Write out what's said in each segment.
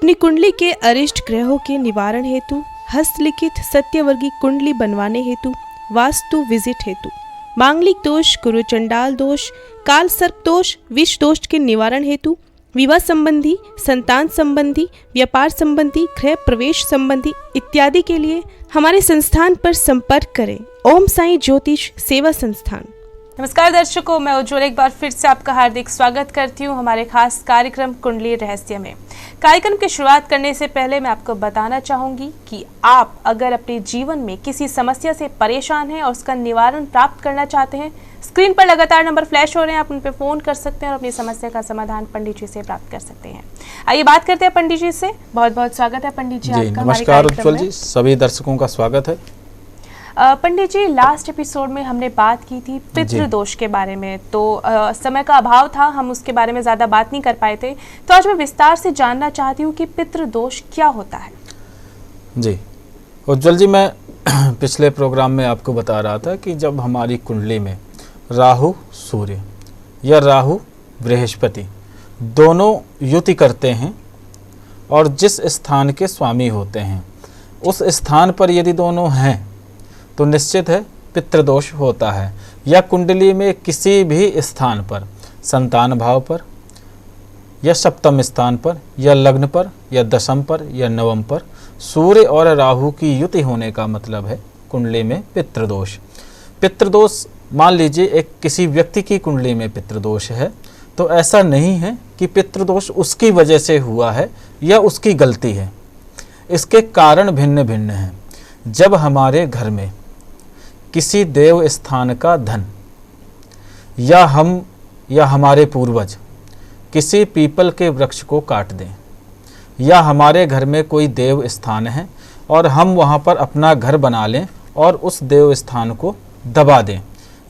अपनी कुंडली के अरिष्ट ग्रहों के निवारण हेतु, हस्तलिखित सत्यवर्गी कुंडली बनवाने हेतु, वास्तु विजिट हेतु, मांगलिक दोष, गुरु चंडाल दोष, काल सर्प दोष, विष दोष के निवारण हेतु, विवाह संबंधी, संतान संबंधी, व्यापार संबंधी, गृह प्रवेश संबंधी इत्यादि के लिए हमारे संस्थान पर संपर्क करें। ओम साईं ज्योतिष सेवा संस्थान। नमस्कार दर्शकों, मैं उज्ज्वल एक बार फिर से आपका हार्दिक स्वागत करती हूं हमारे खास कार्यक्रम कुंडली रहस्य में। कार्यक्रम की शुरुआत करने से पहले मैं आपको बताना चाहूंगी कि आप अगर अपने जीवन में किसी समस्या से परेशान हैं और उसका निवारण प्राप्त करना चाहते हैं, स्क्रीन पर लगातार नंबर फ्लैश हो रहे हैं, आप उन पर फोन कर सकते हैं और अपनी समस्या का समाधान पंडित जी से प्राप्त कर सकते हैं। आइए बात करते हैं पंडित जी से। बहुत बहुत स्वागत है पंडित जी आपका। नमस्कार उज्ज्वल जी, सभी दर्शकों का स्वागत है। पंडित जी, लास्ट एपिसोड में हमने बात की थी पितृदोष के बारे में, तो समय का अभाव था, हम उसके बारे में ज़्यादा बात नहीं कर पाए थे। तो आज मैं विस्तार से जानना चाहती हूँ कि पितृदोष क्या होता है। जी उज्ज्वल जी, मैं पिछले प्रोग्राम में आपको बता रहा था कि जब हमारी कुंडली में राहु सूर्य या राहु बृहस्पति दोनों युति करते हैं और जिस स्थान के स्वामी होते हैं उस स्थान पर यदि दोनों हैं तो निश्चित है पितृदोष होता है। या कुंडली में किसी भी स्थान पर, संतान भाव पर या सप्तम स्थान पर या लग्न पर या दशम पर या नवम पर सूर्य और राहु की युति होने का मतलब है कुंडली में पितृदोष। पितृदोष मान लीजिए एक किसी व्यक्ति की कुंडली में पितृदोष है तो ऐसा नहीं है कि पितृदोष उसकी वजह से हुआ है या उसकी गलती है। इसके कारण भिन्न भिन्न हैं। जब हमारे घर में किसी देव स्थान का धन या हम या हमारे पूर्वज किसी पीपल के वृक्ष को काट दें, या हमारे घर में कोई देव स्थान है और हम वहाँ पर अपना घर बना लें और उस देव स्थान को दबा दें,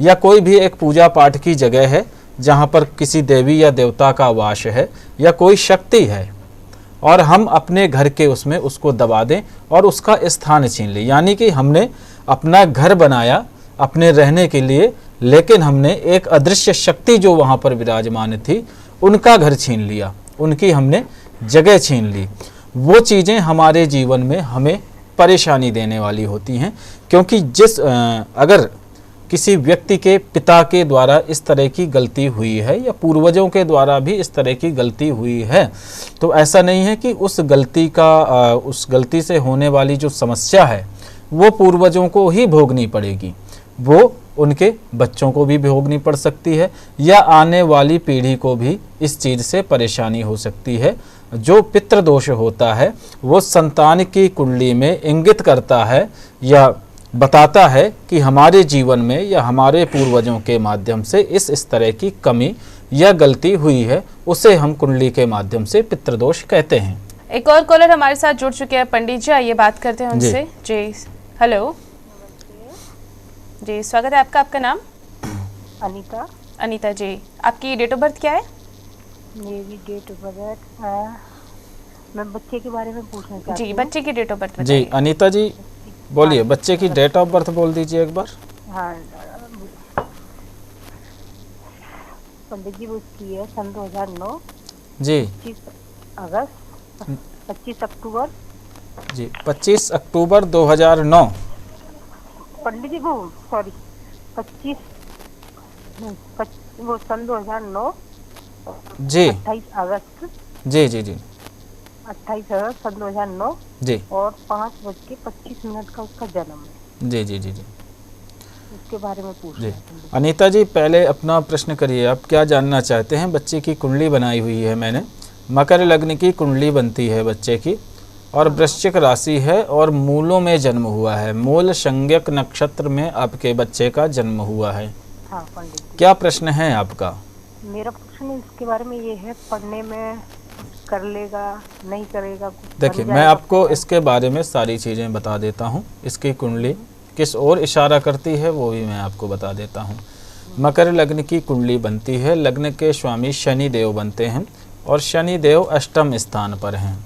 या कोई भी एक पूजा पाठ की जगह है जहाँ पर किसी देवी या देवता का वास है या कोई शक्ति है और हम अपने घर के उसमें उसको दबा दें और उसका स्थान छीन लें, यानी कि हमने अपना घर बनाया अपने रहने के लिए, लेकिन हमने एक अदृश्य शक्ति जो वहाँ पर विराजमान थी उनका घर छीन लिया, उनकी हमने जगह छीन ली। वो चीज़ें हमारे जीवन में हमें परेशानी देने वाली होती हैं, क्योंकि अगर किसी व्यक्ति के पिता के द्वारा इस तरह की गलती हुई है या पूर्वजों के द्वारा भी इस तरह की गलती हुई है तो ऐसा नहीं है कि उस गलती से होने वाली जो समस्या है वो पूर्वजों को ही भोगनी पड़ेगी, वो उनके बच्चों को भी भोगनी पड़ सकती है या आने वाली पीढ़ी को भी इस चीज़ से परेशानी हो सकती है। जो पितृदोष होता है वो संतान की कुंडली में इंगित करता है या बताता है कि हमारे जीवन में या हमारे पूर्वजों के माध्यम से इस तरह की कमी या गलती हुई है, उसे हम कुंडली के माध्यम से पितृदोष कहते हैं। एक और कॉलर हमारे साथ जुड़ चुके हैं पंडित जी, आइए बात करते हैं उनसे। जी हेलो जी, स्वागत है आपका। आपका नाम? अनीता। अनीता जी, आपकी डेट ऑफ बर्थ क्या है? मेरी डेट ऑफ बर्थ, मैं बच्चे के बारे में पूछना चाहती हूँ। जी, बच्चे की डेट ऑफ बर्थ जी अनीता जी बोलिए, बच्चे की डेट ऑफ बर्थ बोल दीजिए एक बार। हाँ पंडित जी, वो उसकी है सन 2009 जी, 25 अक्टूबर जी, 25 अक्टूबर 2009 पंडित जी, वो सॉरी 25 वो सन 2009 जी, 28 अगस्त जी जी जी 28 अगस्त सन 2009 जी, और 5:25 का उसका जन्म है। जी जी जी जी, उसके बारे में पूछ रहे हैं। अनीता जी, पहले अपना प्रश्न करिए, आप क्या जानना चाहते हैं? बच्चे की कुंडली बनाई हुई है मैंने, मकर लग्न की कुंडली बनती है बच्चे की और वृश्चिक राशि है और मूलों में जन्म हुआ है, मूल संज्ञक नक्षत्र में आपके बच्चे का जन्म हुआ है। हाँ पंडित, क्या प्रश्न है आपका? मेरा प्रश्न इसके बारे में ये है, पढ़ने में कर लेगा नहीं करेगा? देखिए, मैं आपको इसके बारे में सारी चीज़ें बता देता हूँ। इसकी कुंडली किस ओर इशारा करती है वो भी मैं आपको बता देता हूँ। मकर लग्न की कुंडली बनती है, लग्न के स्वामी शनि देव बनते हैं और शनि देव अष्टम स्थान पर हैं।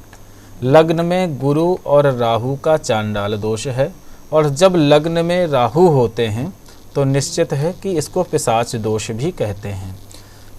लग्न में गुरु और राहु का चांडाल दोष है और जब लग्न में राहु होते हैं तो निश्चित है कि इसको पिशाच दोष भी कहते हैं।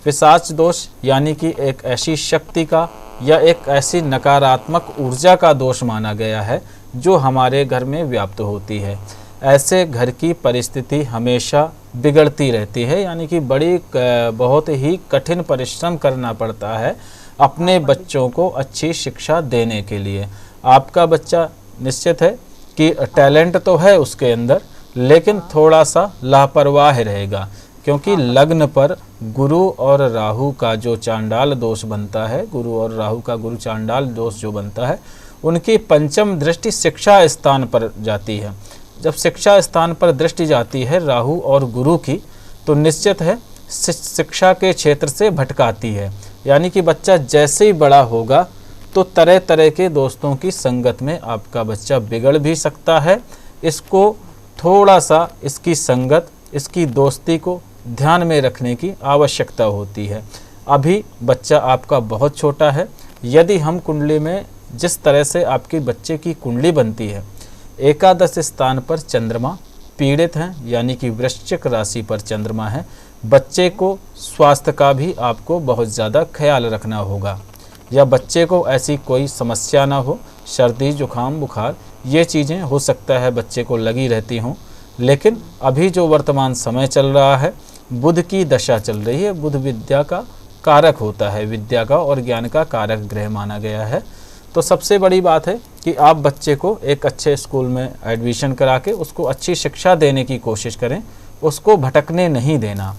पिशाच दोष यानी कि एक ऐसी शक्ति का या एक ऐसी नकारात्मक ऊर्जा का दोष माना गया है जो हमारे घर में व्याप्त होती है। ऐसे घर की परिस्थिति हमेशा बिगड़ती रहती है, यानी कि बहुत ही कठिन परिश्रम करना पड़ता है अपने बच्चों को अच्छी शिक्षा देने के लिए। आपका बच्चा निश्चित है कि टैलेंट तो है उसके अंदर, लेकिन थोड़ा सा लापरवाह रहेगा, क्योंकि लग्न पर गुरु और राहु का जो चांडाल दोष बनता है, गुरु और राहु का गुरु चांडाल दोष जो बनता है, उनकी पंचम दृष्टि शिक्षा स्थान पर जाती है। जब शिक्षा स्थान पर दृष्टि जाती है राहु और गुरु की, तो निश्चित है शिक्षा के क्षेत्र से भटकाती है। यानी कि बच्चा जैसे ही बड़ा होगा तो तरह तरह के दोस्तों की संगत में आपका बच्चा बिगड़ भी सकता है। इसको थोड़ा सा इसकी संगत, इसकी दोस्ती को ध्यान में रखने की आवश्यकता होती है। अभी बच्चा आपका बहुत छोटा है। यदि हम कुंडली में जिस तरह से आपके बच्चे की कुंडली बनती है, एकादश स्थान पर चंद्रमा पीड़ित हैं, यानी कि वृश्चिक राशि पर चंद्रमा है, बच्चे को स्वास्थ्य का भी आपको बहुत ज़्यादा ख्याल रखना होगा, या बच्चे को ऐसी कोई समस्या ना हो, सर्दी जुकाम बुखार ये चीज़ें हो सकता है बच्चे को लगी रहती हों। लेकिन अभी जो वर्तमान समय चल रहा है, बुध की दशा चल रही है। बुध विद्या का कारक होता है, विद्या का और ज्ञान का कारक ग्रह माना गया है। तो सबसे बड़ी बात है कि आप बच्चे को एक अच्छे स्कूल में एडमिशन करा के उसको अच्छी शिक्षा देने की कोशिश करें, उसको भटकने नहीं देना।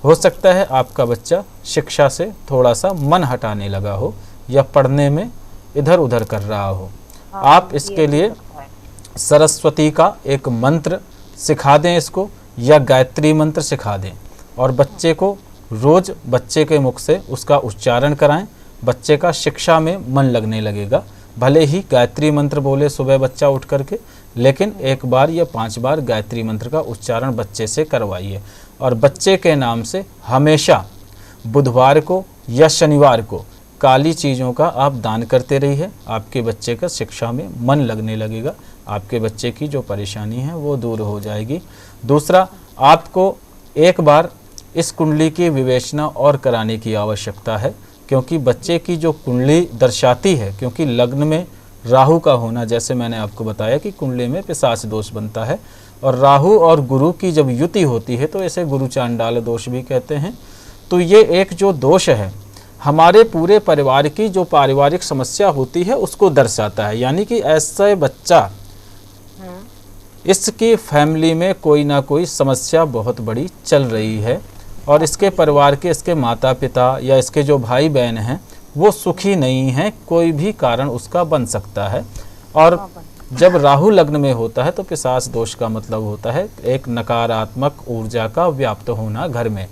हो सकता है आपका बच्चा शिक्षा से थोड़ा सा मन हटाने लगा हो या पढ़ने में इधर उधर कर रहा हो। आप इसके लिए सरस्वती का एक मंत्र सिखा दें इसको, या गायत्री मंत्र सिखा दें, और बच्चे को रोज़ बच्चे के मुख से उसका उच्चारण कराएं। बच्चे का शिक्षा में मन लगने लगेगा। भले ही गायत्री मंत्र बोले सुबह बच्चा उठ करके, लेकिन 1 बार या 5 बार गायत्री मंत्र का उच्चारण बच्चे से करवाइए। और बच्चे के नाम से हमेशा बुधवार को या शनिवार को काली चीज़ों का आप दान करते रहिए। आपके बच्चे का शिक्षा में मन लगने लगेगा, आपके बच्चे की जो परेशानी है वो दूर हो जाएगी। दूसरा, आपको एक बार इस कुंडली की विवेचना और कराने की आवश्यकता है, क्योंकि बच्चे की जो कुंडली दर्शाती है, क्योंकि लग्न में राहु का होना, जैसे मैंने आपको बताया कि कुंडली में पिशाच दोष बनता है, और राहु और गुरु की जब युति होती है तो इसे गुरु चांडाल दोष भी कहते हैं। तो ये एक जो दोष है हमारे पूरे परिवार की जो पारिवारिक समस्या होती है उसको दर्शाता है। यानी कि ऐसा बच्चा, इसकी फैमिली में कोई ना कोई समस्या बहुत बड़ी चल रही है, और इसके परिवार के, इसके माता पिता या इसके जो भाई बहन हैं वो सुखी नहीं हैं। कोई भी कारण उसका बन सकता है। और जब राहु लग्न में होता है तो पिशाच दोष का मतलब होता है एक नकारात्मक ऊर्जा का व्याप्त होना घर में।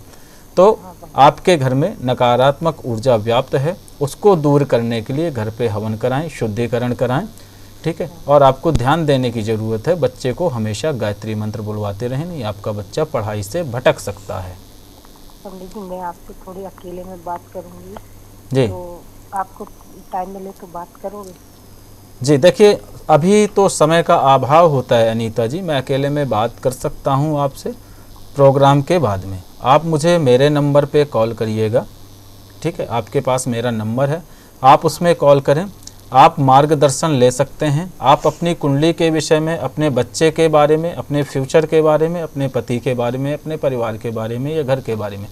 तो आपके घर में नकारात्मक ऊर्जा व्याप्त है, उसको दूर करने के लिए घर पे हवन कराएं, शुद्धिकरण कराएं, ठीक है। और आपको ध्यान देने की ज़रूरत है, बच्चे को हमेशा गायत्री मंत्र बुलवाते रहें, नहीं आपका बच्चा पढ़ाई से भटक सकता है। पंडित जी, मैं आपसे थोड़ी अकेले में बात करूंगी जी, तो आपको टाइम मिले तो बात करोगे? जी देखिए, अभी तो समय का अभाव होता है अनीता जी, मैं अकेले में बात कर सकता हूँ आपसे प्रोग्राम के बाद में। आप मुझे मेरे नंबर पे कॉल करिएगा, ठीक है। आपके पास मेरा नंबर है, आप उसमें कॉल करें, आप मार्गदर्शन ले सकते हैं। आप अपनी कुंडली के विषय में, अपने बच्चे के बारे में, अपने फ्यूचर के बारे में, अपने पति के बारे में, अपने परिवार के बारे में या घर के बारे में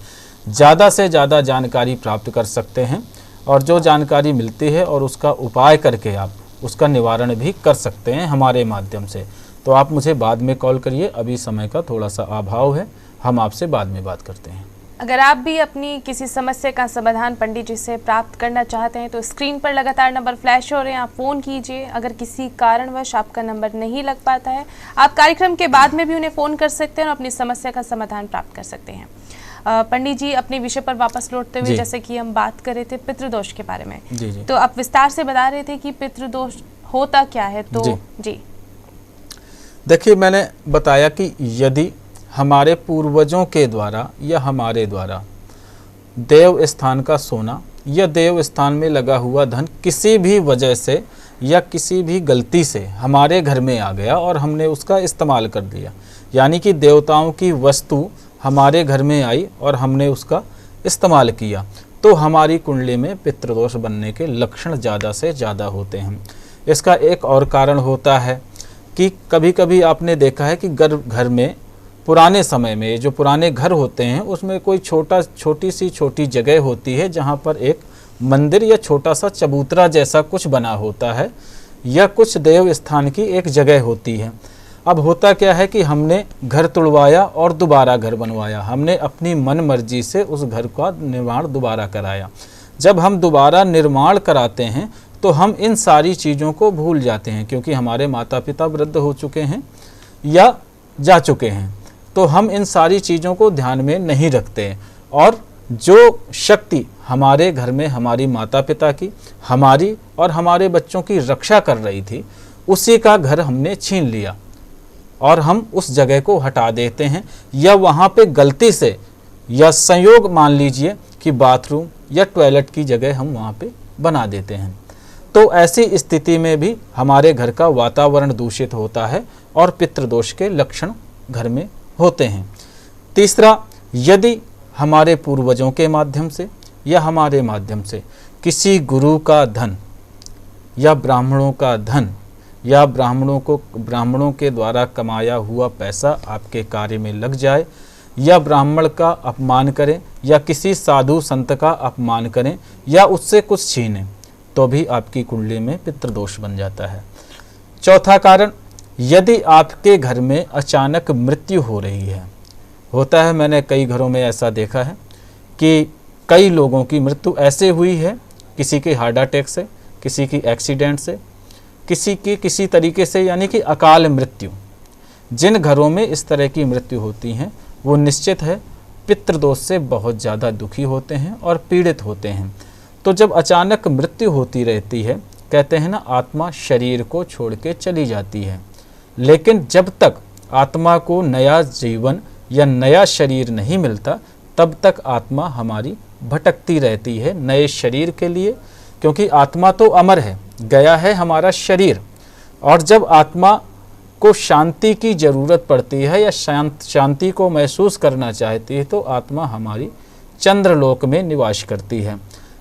ज़्यादा से ज़्यादा जानकारी प्राप्त कर सकते हैं। और जो जानकारी मिलती है और उसका उपाय करके आप उसका निवारण भी कर सकते हैं हमारे माध्यम से। तो आप मुझे बाद में कॉल करिए, अभी समय का थोड़ा सा अभाव है, हम आपसे बाद में बात करते हैं। अगर आप भी अपनी किसी समस्या का समाधान पंडित जी से प्राप्त करना चाहते हैं तो स्क्रीन पर लगातार नंबर फ्लैश हो रहे हैं, आप फ़ोन कीजिए। अगर किसी कारणवश आपका नंबर नहीं लग पाता है, आप कार्यक्रम के बाद में भी उन्हें फ़ोन कर सकते हैं और अपनी समस्या का समाधान प्राप्त कर सकते हैं। पंडित जी, अपने विषय पर वापस लौटते हुए, जैसे कि हम बात कर रहे थे पितृदोष के बारे में, जी। तो आप विस्तार से बता रहे थे कि पितृदोष होता क्या है। तो जी देखिए, मैंने बताया कि यदि हमारे पूर्वजों के द्वारा या हमारे द्वारा देव स्थान का सोना या देव स्थान में लगा हुआ धन किसी भी वजह से या किसी भी गलती से हमारे घर में आ गया और हमने उसका इस्तेमाल कर लिया, यानी कि देवताओं की वस्तु हमारे घर में आई और हमने उसका इस्तेमाल किया, तो हमारी कुंडली में पितृदोष बनने के लक्षण ज़्यादा से ज़्यादा होते हैं। इसका एक और कारण होता है कि कभी कभी आपने देखा है कि घर में पुराने समय में जो पुराने घर होते हैं उसमें कोई छोटी जगह होती है जहाँ पर एक मंदिर या छोटा सा चबूतरा जैसा कुछ बना होता है या कुछ देव स्थान की एक जगह होती है। अब होता क्या है कि हमने घर तुड़वाया और दोबारा घर बनवाया, हमने अपनी मन मर्जी से उस घर का निर्माण दोबारा कराया। जब हम दोबारा निर्माण कराते हैं तो हम इन सारी चीज़ों को भूल जाते हैं, क्योंकि हमारे माता पिता वृद्ध हो चुके हैं या जा चुके हैं, तो हम इन सारी चीज़ों को ध्यान में नहीं रखते। और जो शक्ति हमारे घर में हमारी माता पिता की, हमारी और हमारे बच्चों की रक्षा कर रही थी, उसी का घर हमने छीन लिया और हम उस जगह को हटा देते हैं, या वहाँ पे गलती से या संयोग मान लीजिए कि बाथरूम या टॉयलेट की जगह हम वहाँ पे बना देते हैं। तो ऐसी स्थिति में भी हमारे घर का वातावरण दूषित होता है और पितृदोष के लक्षण घर में होते हैं। तीसरा, यदि हमारे पूर्वजों के माध्यम से या हमारे माध्यम से किसी गुरु का धन या ब्राह्मणों का धन या ब्राह्मणों के द्वारा कमाया हुआ पैसा आपके कार्य में लग जाए, या ब्राह्मण का अपमान करें या किसी साधु संत का अपमान करें या उससे कुछ छीनें, तो भी आपकी कुंडली में पितृदोष बन जाता है। चौथा कारण, यदि आपके घर में अचानक मृत्यु हो रही है। होता है, मैंने कई घरों में ऐसा देखा है कि कई लोगों की मृत्यु ऐसे हुई है, किसी की हार्ट अटैक से, किसी की एक्सीडेंट से, किसी की किसी तरीके से, यानी कि अकाल मृत्यु। जिन घरों में इस तरह की मृत्यु होती हैं वो निश्चित है पितृदोष से बहुत ज़्यादा दुखी होते हैं और पीड़ित होते हैं। तो जब अचानक मृत्यु होती रहती है, कहते हैं ना, आत्मा शरीर को छोड़ के चली जाती है, लेकिन जब तक आत्मा को नया जीवन या नया शरीर नहीं मिलता तब तक आत्मा हमारी भटकती रहती है नए शरीर के लिए, क्योंकि आत्मा तो अमर है, गया है हमारा शरीर। और जब आत्मा को शांति की ज़रूरत पड़ती है या शांति को महसूस करना चाहती है तो आत्मा हमारी चंद्रलोक में निवास करती है।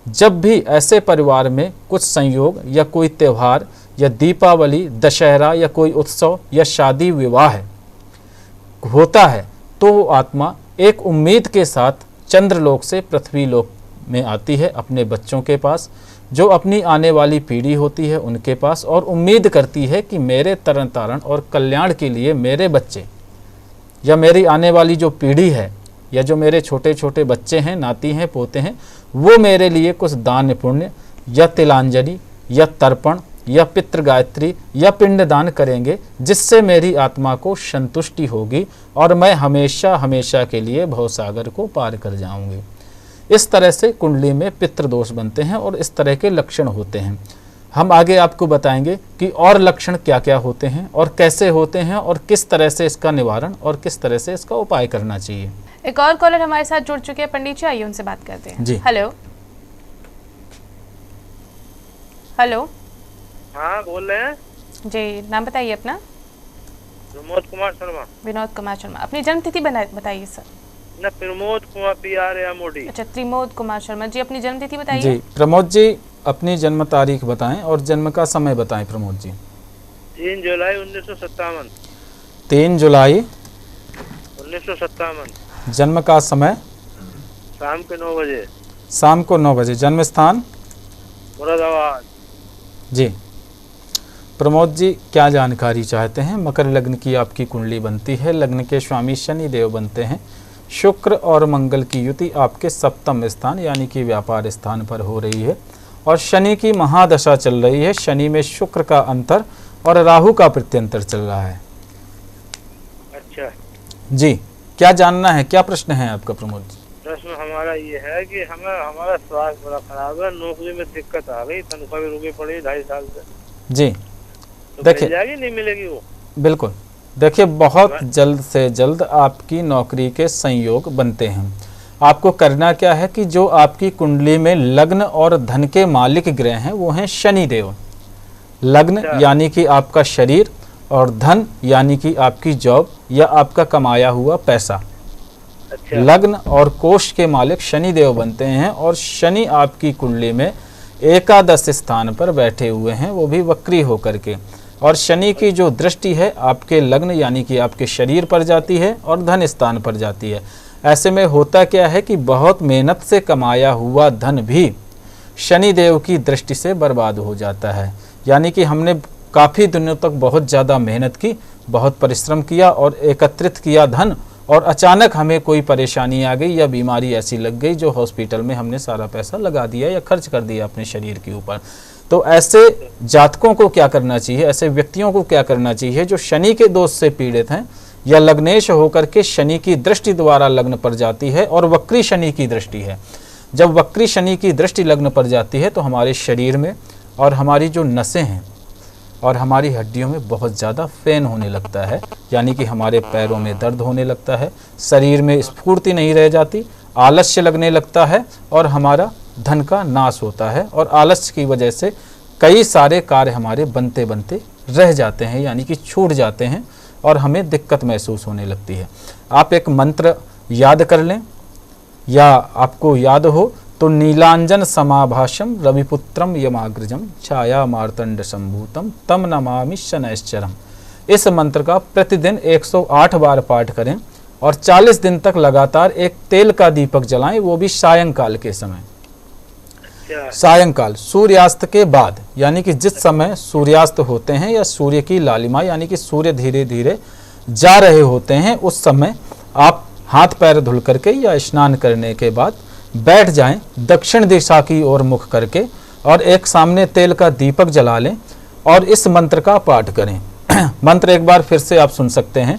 जब भी ऐसे परिवार में कुछ संयोग या कोई त्यौहार या दीपावली, दशहरा या कोई उत्सव या शादी विवाह होता है तो वो आत्मा एक उम्मीद के साथ चंद्रलोक से पृथ्वी लोक में आती है अपने बच्चों के पास, जो अपनी आने वाली पीढ़ी होती है उनके पास, और उम्मीद करती है कि मेरे तरन तारण और कल्याण के लिए मेरे बच्चे या मेरी आने वाली जो पीढ़ी है या जो मेरे छोटे छोटे बच्चे हैं, नाती हैं, पोते हैं, वो मेरे लिए कुछ दान पुण्य या तिलांजलि या तर्पण या पितृ गायत्री या पिंडदान करेंगे, जिससे मेरी आत्मा को संतुष्टि होगी और मैं हमेशा हमेशा के लिए भवसागर को पार कर जाऊंगी। इस तरह से कुंडली में पितृदोष बनते हैं और इस तरह के लक्षण होते हैं। हम आगे आपको बताएंगे कि और लक्षण क्या क्या होते हैं और कैसे होते हैं और किस तरह से इसका निवारण और किस तरह से इसका उपाय करना चाहिए। एक और कॉलर हमारे साथ जुड़ चुके हैं, पंडित जी आइए उनसे बात करते हैं। जी, हेलो। हेलो, हाँ बोल रहे हैं जी, नाम बताइए अपना। प्रमोद कुमार शर्मा। विनोद कुमार शर्मा, अपनी जन्म तिथि बताइए सर। न, प्रमोद कुमार PR अच्छा, त्रिमोद कुमार शर्मा जी, अपनी जन्म तिथि बताइए। जी प्रमोद जी, अपनी जन्म तारीख बताएं और जन्म का समय बताएं। प्रमोद जी 3 जुलाई 1957। 3 जुलाई 1957। जन्म का समय शाम के 9 बजे। शाम को 9 बजे। जन्म स्थान मुरादाबाद। जी प्रमोद जी, क्या जानकारी चाहते हैं? मकर लग्न की आपकी कुंडली बनती है, लग्न के स्वामी शनि देव बनते हैं, शुक्र और मंगल की युति आपके सप्तम स्थान यानी कि व्यापार स्थान पर हो रही है और शनि की महादशा चल रही है। शनि में शुक्र का अंतर और राहु का प्रत्यंतर चल रहा है। अच्छा जी, क्या जानना है, क्या प्रश्न है आपका प्रमोद जी? प्रश्न हमारा ये है कि हमारा स्वास्थ्य बड़ा खराब है, नौकरी में दिक्कत आ गई, तनख्वाह भी रुकी पड़ी 2.5 साल से। जी तो देखिए, मिल जाएगी नहीं मिलेगी वो? बिल्कुल, देखिए बहुत जल्द से जल्द आपकी नौकरी के संयोग बनते हैं। आपको करना क्या है कि जो आपकी कुंडली में लग्न और धन के मालिक ग्रह हैं वो हैं शनि देव। लग्न यानी कि आपका शरीर और धन यानी कि आपकी जॉब या आपका कमाया हुआ पैसा। अच्छा। लग्न और कोष के मालिक शनि देव बनते हैं और शनि आपकी कुंडली में एकादश स्थान पर बैठे हुए हैं, वो भी वक्री होकर के। और शनि की जो दृष्टि है आपके लग्न यानी कि आपके शरीर पर जाती है और धन स्थान पर जाती है। ऐसे में होता क्या है कि बहुत मेहनत से कमाया हुआ धन भी शनि देव की दृष्टि से बर्बाद हो जाता है। यानी कि हमने काफ़ी दिनों तक बहुत ज़्यादा मेहनत की, बहुत परिश्रम किया और एकत्रित किया धन, और अचानक हमें कोई परेशानी आ गई या बीमारी ऐसी लग गई जो हॉस्पिटल में हमने सारा पैसा लगा दिया या खर्च कर दिया अपने शरीर के ऊपर। तो ऐसे जातकों को क्या करना चाहिए, ऐसे व्यक्तियों को क्या करना चाहिए जो शनि के दोष से पीड़ित हैं या लग्नेश होकर के शनि की दृष्टि द्वारा लग्न पर जाती है और वक्री शनि की दृष्टि है। जब वक्री शनि की दृष्टि लग्न पर जाती है तो हमारे शरीर में और हमारी जो नसें हैं और हमारी हड्डियों में बहुत ज़्यादा फेन होने लगता है, यानी कि हमारे पैरों में दर्द होने लगता है, शरीर में स्फूर्ति नहीं रह जाती, आलस्य लगने लगता है और हमारा धन का नाश होता है। और आलस्य की वजह से कई सारे कार्य हमारे बनते बनते रह जाते हैं, यानी कि छूट जाते हैं और हमें दिक्कत महसूस होने लगती है। आप एक मंत्र याद कर लें या आपको याद हो तो नीलांजन समाभाषम रविपुत्रम यमाग्रजम छाया मार्तंड संभूतम तम नमामि शनैश्चरम। इस मंत्र का प्रतिदिन 108 बार पाठ करें और 40 दिन तक लगातार एक तेल का दीपक जलाएं, वो भी सायंकाल के समय। सायंकाल सूर्यास्त के बाद, यानी कि जिस समय सूर्यास्त होते हैं या सूर्य की लालिमा यानी कि सूर्य धीरे धीरे जा रहे होते हैं, उस समय आप हाथ पैर धुल करके या स्नान करने के बाद बैठ जाएं दक्षिण दिशा की ओर मुख करके और एक सामने तेल का दीपक जला लें और इस मंत्र का पाठ करें। मंत्र एक बार फिर से आप सुन सकते हैं।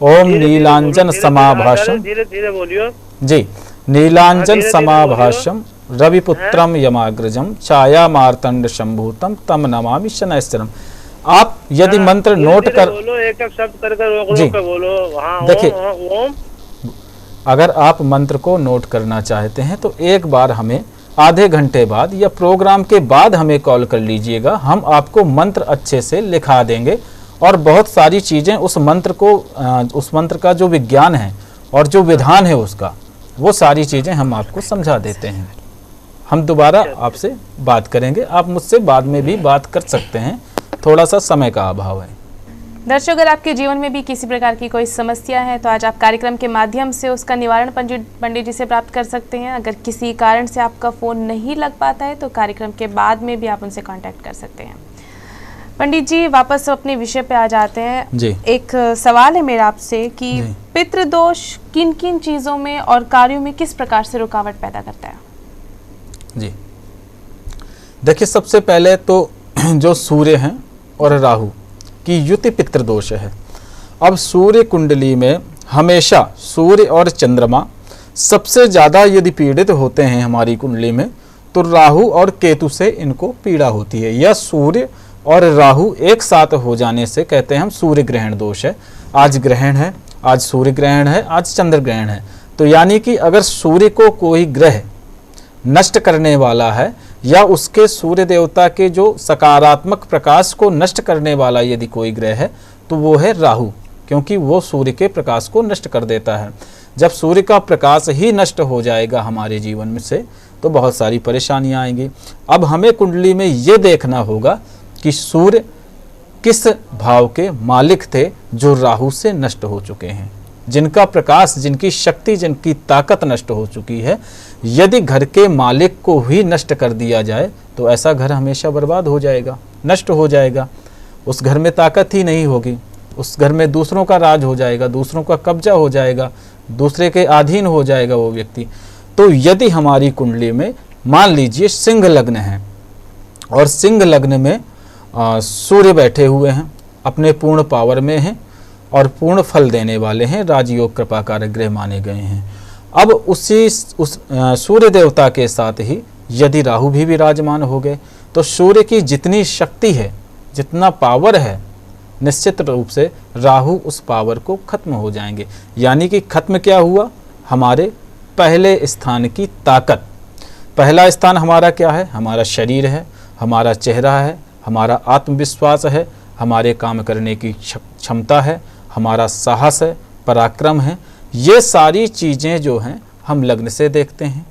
ओम नीलांजन समाभाषम, धीरे धीरे बोलियो जी, नीलांजन समाभाषम रविपुत्रम यमाग्रजम छाया मार्तंड संभूतम तम नमामि शनैश्चरम। आप यदि मंत्र नोट कर बोलो, एक एक शब्द कर रोक जी। रोक के बोलो। हाँ, देखिए, ओम। अगर आप मंत्र को नोट करना चाहते हैं तो एक बार हमें आधे घंटे बाद या प्रोग्राम के बाद हमें कॉल कर लीजिएगा, हम आपको मंत्र अच्छे से लिखा देंगे और बहुत सारी चीज़ें उस मंत्र का जो विज्ञान है और जो विधान है उसका, वो सारी चीज़ें हम आपको समझा देते हैं। हम दोबारा आपसे बात करेंगे, आप मुझसे बाद में भी बात कर सकते हैं, थोड़ा सा समय का अभाव है। दर्शकों, अगर आपके जीवन में भी किसी प्रकार की कोई समस्या है तो आज आप कार्यक्रम के माध्यम से उसका निवारण पंडित जी से प्राप्त कर सकते हैं। अगर किसी कारण से आपका फ़ोन नहीं लग पाता है तो कार्यक्रम के बाद में भी आप उनसे कांटेक्ट कर सकते हैं। पंडित जी, वापस अपने विषय पे आ जाते हैं जी। एक सवाल है मेरा आपसे कि पितृदोष किन किन चीज़ों में और कार्यों में किस प्रकार से रुकावट पैदा करता है? जी देखिए, सबसे पहले तो जो सूर्य हैं और राहु की युति पितृदोष है। अब सूर्य कुंडली में हमेशा सूर्य और चंद्रमा सबसे ज़्यादा यदि पीड़ित होते हैं हमारी कुंडली में तो राहु और केतु से इनको पीड़ा होती है, या सूर्य और राहु एक साथ हो जाने से कहते हैं हम सूर्य ग्रहण दोष है। आज ग्रहण है, आज सूर्य ग्रहण है, आज चंद्र ग्रहण है, तो यानी कि अगर सूर्य को कोई ग्रह नष्ट करने वाला है या उसके सूर्य देवता के जो सकारात्मक प्रकाश को नष्ट करने वाला यदि कोई ग्रह है तो वो है राहु, क्योंकि वो सूर्य के प्रकाश को नष्ट कर देता है। जब सूर्य का प्रकाश ही नष्ट हो जाएगा हमारे जीवन में से तो बहुत सारी परेशानियां आएंगी। अब हमें कुंडली में ये देखना होगा कि सूर्य किस भाव के मालिक थे जो राहु से नष्ट हो चुके हैं, जिनका प्रकाश, जिनकी शक्ति, जिनकी ताकत नष्ट हो चुकी है। यदि घर के मालिक को ही नष्ट कर दिया जाए तो ऐसा घर हमेशा बर्बाद हो जाएगा, नष्ट हो जाएगा। उस घर में ताकत ही नहीं होगी, उस घर में दूसरों का राज हो जाएगा, दूसरों का कब्जा हो जाएगा, दूसरे के अधीन हो जाएगा वो व्यक्ति। तो यदि हमारी कुंडली में मान लीजिए सिंह लग्न है और सिंह लग्न में सूर्य बैठे हुए हैं, अपने पूर्ण पावर में हैं और पूर्ण फल देने वाले हैं, राजयोग कृपा कारक ग्रह माने गए हैं। अब उस सूर्य देवता के साथ ही यदि राहु भी विराजमान हो गए तो सूर्य की जितनी शक्ति है, जितना पावर है, निश्चित रूप से राहु उस पावर को खत्म हो जाएंगे। यानी कि खत्म क्या हुआ, हमारे पहले स्थान की ताकत। पहला स्थान हमारा क्या है, हमारा शरीर है, हमारा चेहरा है, हमारा आत्मविश्वास है, हमारे काम करने की क्षमता है, हमारा साहस है, पराक्रम है। ये सारी चीज़ें जो हैं हम लग्न से देखते हैं।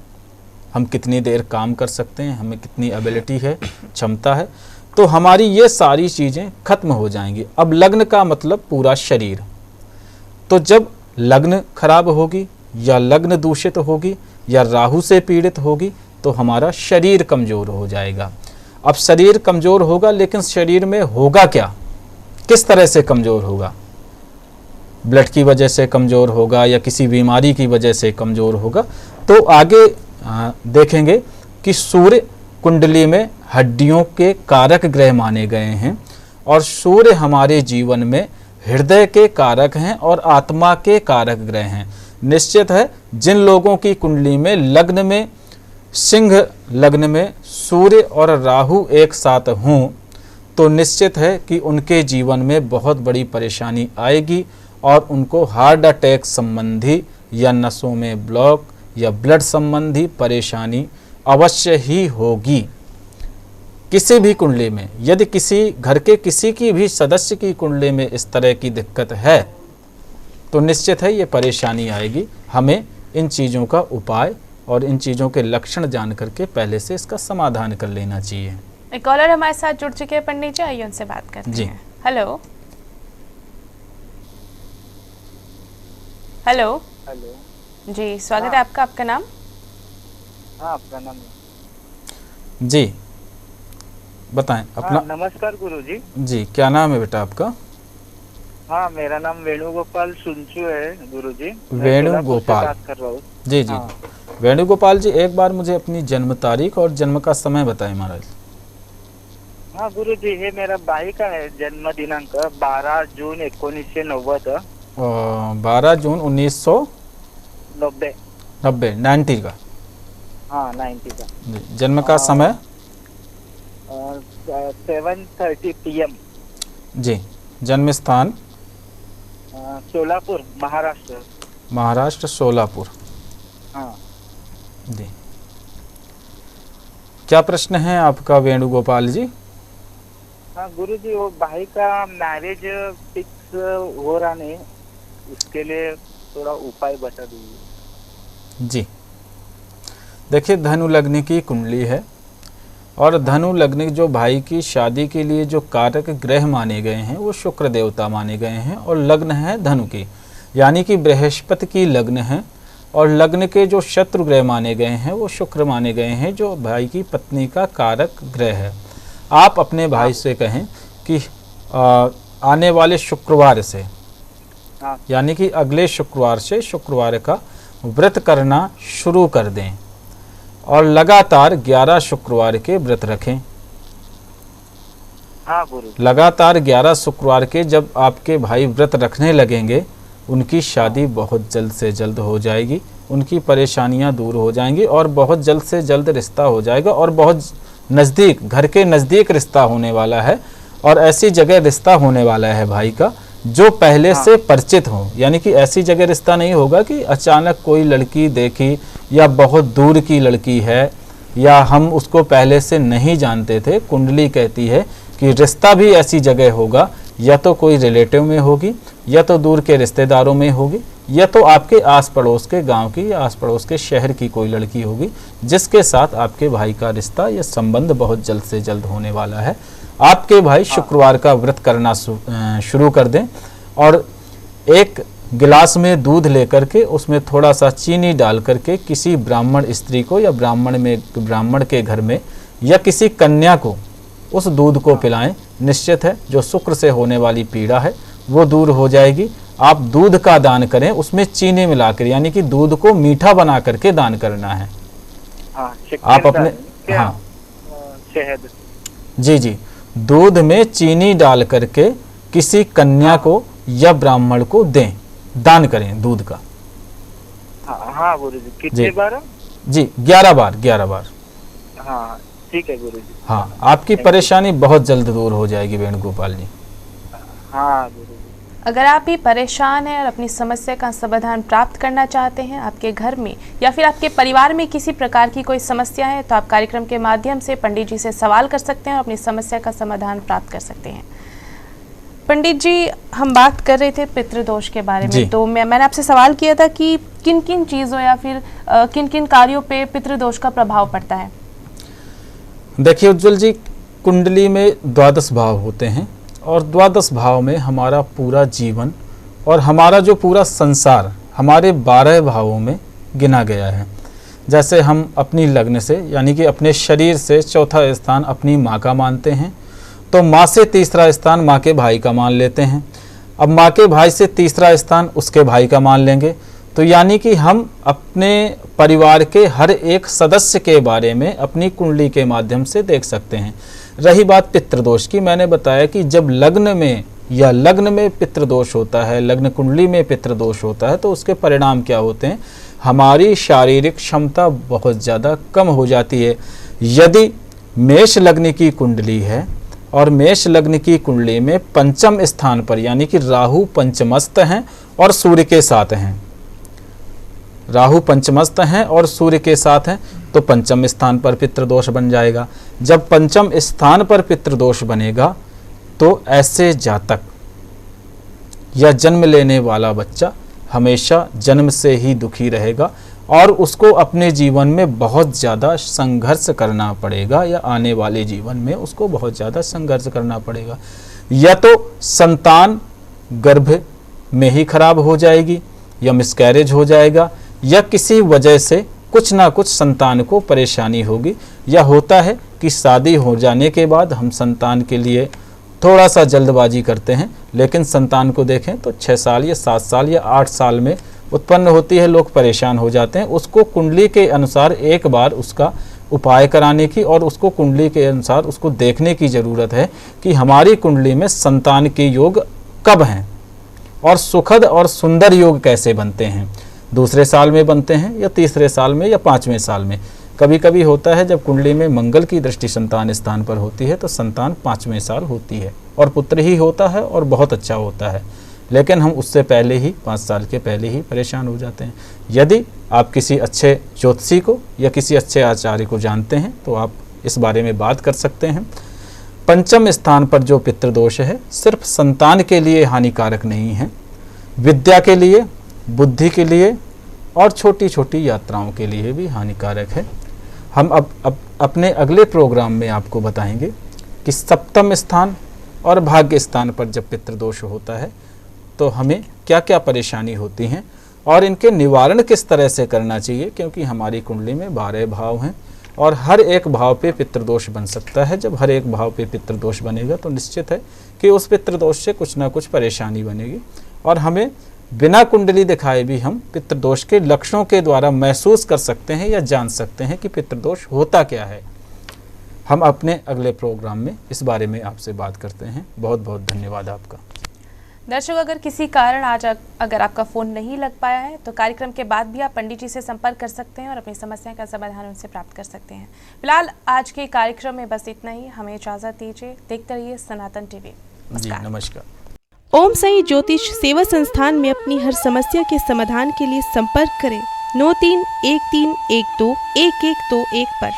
हम कितनी देर काम कर सकते हैं, हमें कितनी एबिलिटी है, क्षमता है, तो हमारी ये सारी चीज़ें खत्म हो जाएंगी। अब लग्न का मतलब पूरा शरीर। तो जब लग्न खराब होगी या लग्न दूषित होगी या राहु से पीड़ित होगी तो हमारा शरीर कमज़ोर हो जाएगा। अब शरीर कमज़ोर होगा, लेकिन शरीर में होगा क्या, किस तरह से कमज़ोर होगा? ब्लड की वजह से कमज़ोर होगा या किसी बीमारी की वजह से कमज़ोर होगा? तो आगे देखेंगे कि सूर्य कुंडली में हड्डियों के कारक ग्रह माने गए हैं और सूर्य हमारे जीवन में हृदय के कारक हैं और आत्मा के कारक ग्रह हैं। निश्चित है जिन लोगों की कुंडली में लग्न में सिंह लग्न में सूर्य और राहु एक साथ हों तो निश्चित है कि उनके जीवन में बहुत बड़ी परेशानी आएगी और उनको हार्ट अटैक संबंधी या नसों में ब्लॉक या ब्लड संबंधी परेशानी अवश्य ही होगी। किसी भी कुंडली में यदि किसी घर के किसी की भी सदस्य की कुंडली में इस तरह की दिक्कत है तो निश्चित है ये परेशानी आएगी। हमें इन चीज़ों का उपाय और इन चीज़ों के लक्षण जान करके पहले से इसका समाधान कर लेना चाहिए। एक कॉलर हमारे साथ जुड़ चुके हैं पंडित जी, आइए उनसे बात करते हैं। हेलो हेलो हेलो जी, स्वागत है आपका। आपका नाम? हाँ, आपका नाम? जी बताएं अपना। नमस्कार गुरुजी। जी क्या नाम है बेटा आपका? हाँ, मेरा नाम वेणुगोपाल सुनचू है गुरुजी। वेणुगोपाल बात कर रहा हूँ। जी जी वेणुगोपाल जी, एक बार मुझे अपनी जन्म तारीख और जन्म का समय बताएं महाराज। हाँ गुरुजी, हे मेरा भाई का है जन्म दिनांक 12 जून 1990। 12 जून 1990 90 का। हाँ 90 का। जन्म का समय 7:30 PM। जी। जन्म स्थान? सोलापुर, महाराष्ट्र। महाराष्ट्र सोलापुर। हाँ जी। क्या प्रश्न है आपका वेणुगोपाल जी? हाँ गुरुजी, वो भाई का मैरिज फिक्स हो रहा नहीं, उसके लिए थोड़ा उपाय बता दीजिए। जी देखिए, धनु लग्न की कुंडली है और धनु लग्न जो भाई की शादी के लिए जो कारक ग्रह माने गए हैं वो शुक्र देवता माने गए हैं और लग्न है धनु की, यानी कि बृहस्पति की लग्न है और लग्न के जो शत्रु ग्रह माने गए हैं वो शुक्र माने गए हैं जो भाई की पत्नी का कारक ग्रह है। आप अपने भाई से कहें कि आने वाले शुक्रवार से, यानी कि अगले शुक्रवार से शुक्रवार का व्रत करना शुरू कर दें और लगातार 11 शुक्रवार के व्रत रखें। हाँ गुरु। लगातार 11 शुक्रवार के जब आपके भाई व्रत रखने लगेंगे उनकी शादी बहुत जल्द से जल्द हो जाएगी, उनकी परेशानियां दूर हो जाएंगी और बहुत जल्द से जल्द रिश्ता हो जाएगा और बहुत नज़दीक, घर के नज़दीक रिश्ता होने वाला है और ऐसी जगह रिश्ता होने वाला है भाई का जो पहले से परिचित हो, यानी कि ऐसी जगह रिश्ता नहीं होगा कि अचानक कोई लड़की देखी या बहुत दूर की लड़की है या हम उसको पहले से नहीं जानते थे। कुंडली कहती है कि रिश्ता भी ऐसी जगह होगा, या तो कोई रिलेटिव में होगी या तो दूर के रिश्तेदारों में होगी या तो आपके आस पड़ोस के गांव की या आस पड़ोस के शहर की कोई लड़की होगी जिसके साथ आपके भाई का रिश्ता या संबंध बहुत जल्द से जल्द होने वाला है। आपके भाई शुक्रवार का व्रत करना शुरू कर दें और एक गिलास में दूध लेकर के उसमें थोड़ा सा चीनी डाल करके किसी ब्राह्मण स्त्री को या ब्राह्मण के घर में या किसी कन्या को उस दूध को पिलाएं। निश्चित है जो शुक्र से होने वाली पीड़ा है वो दूर हो जाएगी। आप दूध का दान करें, उसमें चीनी मिलाकर, यानी कि दूध को मीठा बना करके दान करना है। आप अपने शहद, जी दूध में चीनी डाल करके किसी कन्या को या ब्राह्मण को दें, दान करें दूध का। हाँ गुरुजी, कितने बार? जी 11 बार। हाँ ठीक है गुरुजी। हाँ, आपकी परेशानी बहुत जल्द दूर हो जाएगी वेणुगोपाल जी। हाँ गुरुजी। अगर आप भी परेशान हैं और अपनी समस्या का समाधान प्राप्त करना चाहते हैं, आपके घर में या फिर आपके परिवार में किसी प्रकार की कोई समस्या है, तो आप कार्यक्रम के माध्यम से पंडित जी से सवाल कर सकते हैं और अपनी समस्या का समाधान प्राप्त कर सकते हैं। पंडित जी, हम बात कर रहे थे पितृदोष के बारे जी। में, तो मैंने आपसे सवाल किया था कि किन किन चीज़ों या फिर किन किन कार्यों पे पितृदोष का प्रभाव पड़ता है। देखिए उज्जवल जी, कुंडली में 12 भाव होते हैं और 12 भाव में हमारा पूरा जीवन और हमारा जो पूरा संसार हमारे 12 भावों में गिना गया है। जैसे हम अपनी लग्न से यानी कि अपने शरीर से चौथा स्थान अपनी माँ का मानते हैं, तो माँ से तीसरा स्थान माँ के भाई का मान लेते हैं। अब माँ के भाई से तीसरा स्थान उसके भाई का मान लेंगे, तो यानी कि हम अपने परिवार के हर एक सदस्य के बारे में अपनी कुंडली के माध्यम से देख सकते हैं। रही बात पितृदोष की, मैंने बताया कि जब लग्न में पितृदोष होता है, लग्न कुंडली में पितृदोष होता है, तो उसके परिणाम क्या होते हैं? हमारी शारीरिक क्षमता बहुत ज़्यादा कम हो जाती है। यदि मेष लग्न की कुंडली है और मेष लग्न की कुंडली में पंचम स्थान पर यानी कि राहु पंचमस्त हैं और सूर्य के साथ हैं, राहु पंचमस्त हैं और सूर्य के साथ हैं, तो पंचम स्थान पर पितृदोष बन जाएगा। जब पंचम स्थान पर पितृदोष बनेगा तो ऐसे जातक या जन्म लेने वाला बच्चा हमेशा जन्म से ही दुखी रहेगा और उसको अपने जीवन में बहुत ज़्यादा संघर्ष करना पड़ेगा, या आने वाले जीवन में उसको बहुत ज़्यादा संघर्ष करना पड़ेगा। या तो संतान गर्भ में ही खराब हो जाएगी या मिसकैरेज हो जाएगा, या किसी वजह से कुछ ना कुछ संतान को परेशानी होगी। या होता है कि शादी हो जाने के बाद हम संतान के लिए थोड़ा सा जल्दबाजी करते हैं, लेकिन संतान को देखें तो 6 साल या 7 साल या 8 साल में उत्पन्न होती है, लोग परेशान हो जाते हैं। उसको कुंडली के अनुसार एक बार उसका उपाय कराने की और उसको कुंडली के अनुसार उसको देखने की ज़रूरत है कि हमारी कुंडली में संतान के योग कब हैं और सुखद और सुंदर योग कैसे बनते हैं। दूसरे साल में बनते हैं या तीसरे साल में या 5वें साल में। कभी कभी होता है जब कुंडली में मंगल की दृष्टि संतान स्थान पर होती है तो संतान 5वें साल होती है और पुत्र ही होता है और बहुत अच्छा होता है, लेकिन हम उससे पहले ही 5 साल के पहले ही परेशान हो जाते हैं। यदि आप किसी अच्छे ज्योतिषी को या किसी अच्छे आचार्य को जानते हैं तो आप इस बारे में बात कर सकते हैं। पंचम स्थान पर जो पितृदोष है सिर्फ संतान के लिए हानिकारक नहीं है, विद्या के लिए, बुद्धि के लिए और छोटी छोटी यात्राओं के लिए भी हानिकारक है। हम अब अपने अगले प्रोग्राम में आपको बताएंगे कि सप्तम स्थान और भाग्य स्थान पर जब पितृदोष होता है तो हमें क्या क्या परेशानी होती हैं और इनके निवारण किस तरह से करना चाहिए, क्योंकि हमारी कुंडली में 12 भाव हैं और हर एक भाव पे पितृदोष बन सकता है। जब हर एक भाव पे पितृदोष बनेगा तो निश्चित है कि उस पितृदोष से कुछ ना कुछ परेशानी बनेगी और हमें बिना कुंडली दिखाए भी हम पितृदोष के लक्षणों के द्वारा महसूस कर सकते हैं या जान सकते हैं कि पितृदोष होता क्या है। हम अपने अगले प्रोग्राम में इस बारे में आपसे बात करते हैं। बहुत बहुत धन्यवाद आपका। दर्शक, अगर किसी कारण आज अगर आपका फ़ोन नहीं लग पाया है तो कार्यक्रम के बाद भी आप पंडित जी से संपर्क कर सकते हैं और अपनी समस्या का समाधान उनसे प्राप्त कर सकते हैं। फिलहाल आज के कार्यक्रम में बस इतना ही। हमें इजाज़त दीजिए। देखते रहिए सनातन टीवी। जी नमस्कार। ओम साई ज्योतिष सेवा संस्थान में अपनी हर समस्या के समाधान के लिए संपर्क करें 9313121121 पर।